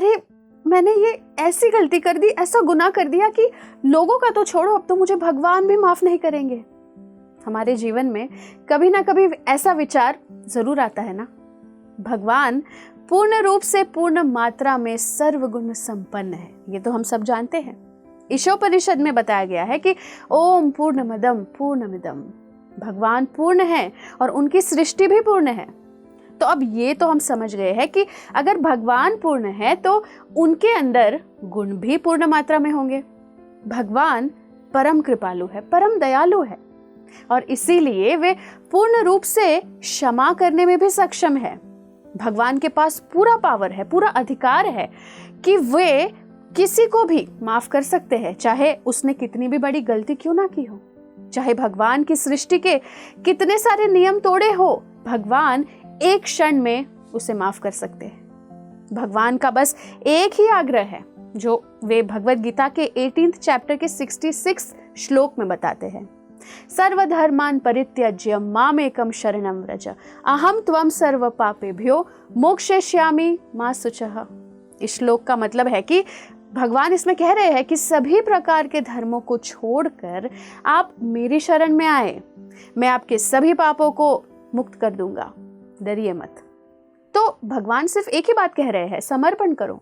अरे मैंने ये ऐसी गलती कर दी, ऐसा गुनाह कर दिया कि लोगों का तो छोड़ो, अब तो मुझे भगवान भी माफ नहीं करेंगे। हमारे जीवन में कभी ना कभी ऐसा विचार जरूर आता है ना। भगवान पूर्ण रूप से पूर्ण मात्रा में सर्वगुण संपन्न है, ये तो हम सब जानते हैं। ईशोपनिषद में बताया गया है कि ओम पूर्णमदम पूर्णमिदम, भगवान पूर्ण है और उनकी सृष्टि भी पूर्ण है। तो अब ये तो हम समझ गए हैं कि अगर भगवान पूर्ण है तो उनके अंदर गुण भी पूर्ण मात्रा में होंगे। भगवान परम कृपालु है, परम दयालु है और इसीलिए वे पूर्ण रूप से क्षमा करने में भी सक्षम है। भगवान के पास पूरा पावर है, पूरा अधिकार है कि वे किसी को भी माफ कर सकते हैं, चाहे उसने कितनी भी बड़ी गलती क्यों ना की हो, चाहे भगवान की सृष्टि के कितने सारे नियम तोड़े हो, भगवान एक क्षण में उसे माफ कर सकते हैं। भगवान का बस एक ही आग्रह है जो वे भगवत गीता के 18th चैप्टर के 66 श्लोक में बताते हैं, सर्वधर्मान परित्यज्य मामेकम शरणं व्रज अहम त्वं सर्व पापेभ्यो मोक्षयिष्यामि मा शुचः। इस श्लोक का मतलब है कि भगवान इसमें कह रहे हैं कि सभी प्रकार के धर्मों को छोड़कर आप मेरी शरण में आए, मैं आपके सभी पापों को मुक्त कर दूंगा, डरिए मत। तो भगवान सिर्फ एक ही बात कह रहे हैं, समर्पण करो।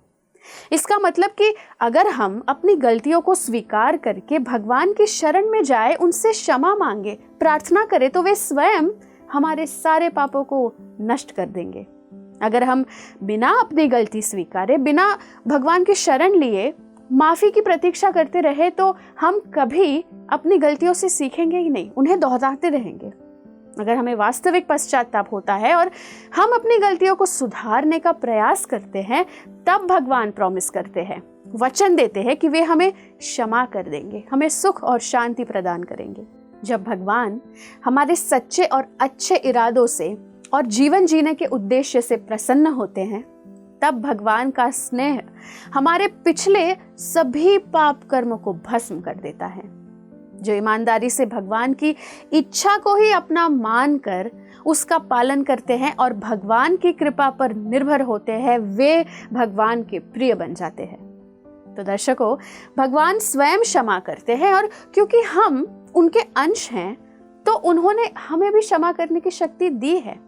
इसका मतलब कि अगर हम अपनी गलतियों को स्वीकार करके भगवान की शरण में जाए, उनसे क्षमा मांगे, प्रार्थना करें, तो वे स्वयं हमारे सारे पापों को नष्ट कर देंगे। अगर हम बिना अपनी गलती स्वीकारे, बिना भगवान की शरण लिए माफी की प्रतीक्षा करते रहे, तो हम कभी अपनी गलतियों से सीखेंगे ही नहीं, उन्हें दोहराते रहेंगे। अगर हमें वास्तविक पश्चाताप होता है और हम अपनी गलतियों को सुधारने का प्रयास करते हैं, तब भगवान प्रॉमिस करते हैं, वचन देते हैं कि वे हमें क्षमा कर देंगे, हमें सुख और शांति प्रदान करेंगे। जब भगवान हमारे सच्चे और अच्छे इरादों से और जीवन जीने के उद्देश्य से प्रसन्न होते हैं, तब भगवान का स्नेह हमारे पिछले सभी पाप कर्मों को भस्म कर देता है। जो ईमानदारी से भगवान की इच्छा को ही अपना मानकर उसका पालन करते हैं और भगवान की कृपा पर निर्भर होते हैं, वे भगवान के प्रिय बन जाते हैं। तो दर्शकों, भगवान स्वयं क्षमा करते हैं और क्योंकि हम उनके अंश हैं, तो उन्होंने हमें भी क्षमा करने की शक्ति दी है।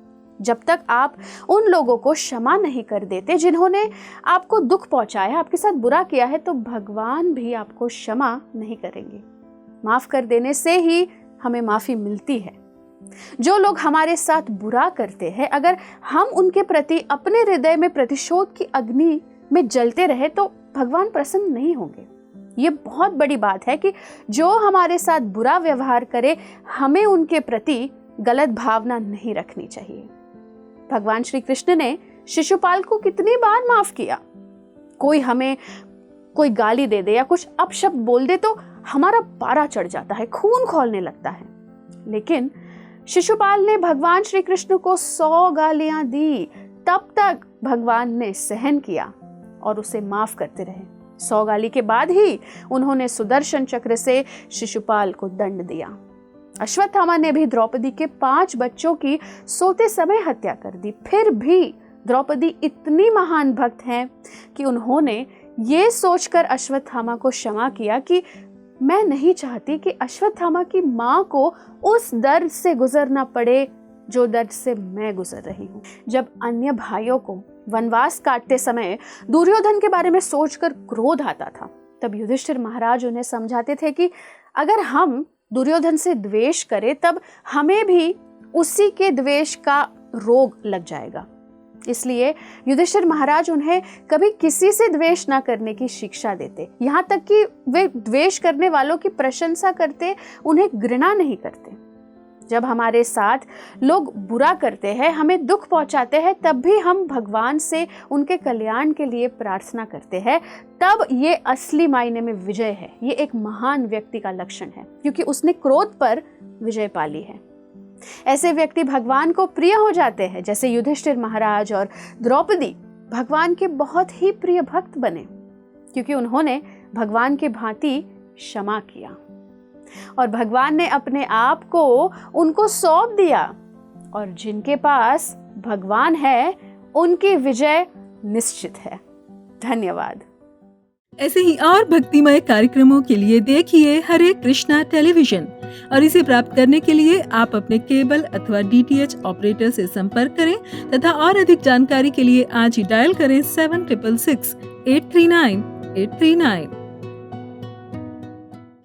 जब तक आप उन लोगों को क्षमा नहीं कर देते जिन्होंने आपको दुख पहुंचाया, आपके साथ बुरा किया है, तो भगवान भी आपको क्षमा नहीं करेंगे। माफ कर देने से ही हमें माफी मिलती है। जो लोग हमारे साथ बुरा करते हैं, अगर हम उनके प्रति अपने हृदय में प्रतिशोध की अग्नि में जलते रहे, तो भगवान प्रसन्न नहीं होंगे। ये बहुत बड़ी बात है कि जो हमारे साथ बुरा व्यवहार करे, हमें उनके प्रति गलत भावना नहीं रखनी चाहिए। भगवान श्री कृष्ण ने शिशुपाल को कितनी बार माफ किया। कोई हमें कोई गाली दे दे या कुछ अपशब्द बोल दे तो हमारा पारा चढ़ जाता है, खून खौलने लगता है। लेकिन शिशुपाल ने भगवान श्री कृष्ण को 100 गालियां दी, तब तक भगवान ने सहन किया और उसे माफ करते रहे। 100 गाली के बाद ही उन्होंने सुदर्शन चक्र से शिशुपाल को दंड दिया। अश्वत्थामा ने भी द्रौपदी के 5 बच्चों की सोते समय हत्या कर दी। फिर भी द्रौपदी इतनी महान भक्त हैं कि उन्होंने ये सोचकर अश्वत्थामा को क्षमा किया कि मैं नहीं चाहती कि अश्वत्थामा की माँ को उस दर्द से गुजरना पड़े जो दर्द से मैं गुजर रही हूँ। जब अन्य भाइयों को वनवास काटते समय दुर्योधन के बारे में सोचकर क्रोध आता था, तब युधिष्ठिर महाराज उन्हें समझाते थे कि अगर हम दुर्योधन से द्वेष करें, तब हमें भी उसी के द्वेष का रोग लग जाएगा। इसलिए युधिष्ठिर महाराज उन्हें कभी किसी से द्वेष ना करने की शिक्षा देते, यहाँ तक कि वे द्वेष करने वालों की प्रशंसा करते, उन्हें घृणा नहीं करते। जब हमारे साथ लोग बुरा करते हैं, हमें दुख पहुंचाते हैं, तब भी हम भगवान से उनके कल्याण के लिए प्रार्थना करते हैं, तब ये असली मायने में विजय है। ये एक महान व्यक्ति का लक्षण है, क्योंकि उसने क्रोध पर विजय पाली है। ऐसे व्यक्ति भगवान को प्रिय हो जाते हैं, जैसे युधिष्ठिर महाराज और द्रौपदी भगवान के बहुत ही प्रिय भक्त बने, क्योंकि उन्होंने भगवान के भांति क्षमा किया और भगवान ने अपने आप को उनको सौंप दिया। और जिनके पास भगवान है, उनकी विजय निश्चित है। धन्यवाद। ऐसे ही और भक्तिमय कार्यक्रमों के लिए देखिए हरे कृष्णा टेलीविजन और इसे प्राप्त करने के लिए आप अपने केबल अथवा DTH ऑपरेटर से संपर्क करें तथा और अधिक जानकारी के लिए आज ही डायल करें 7666 839 839।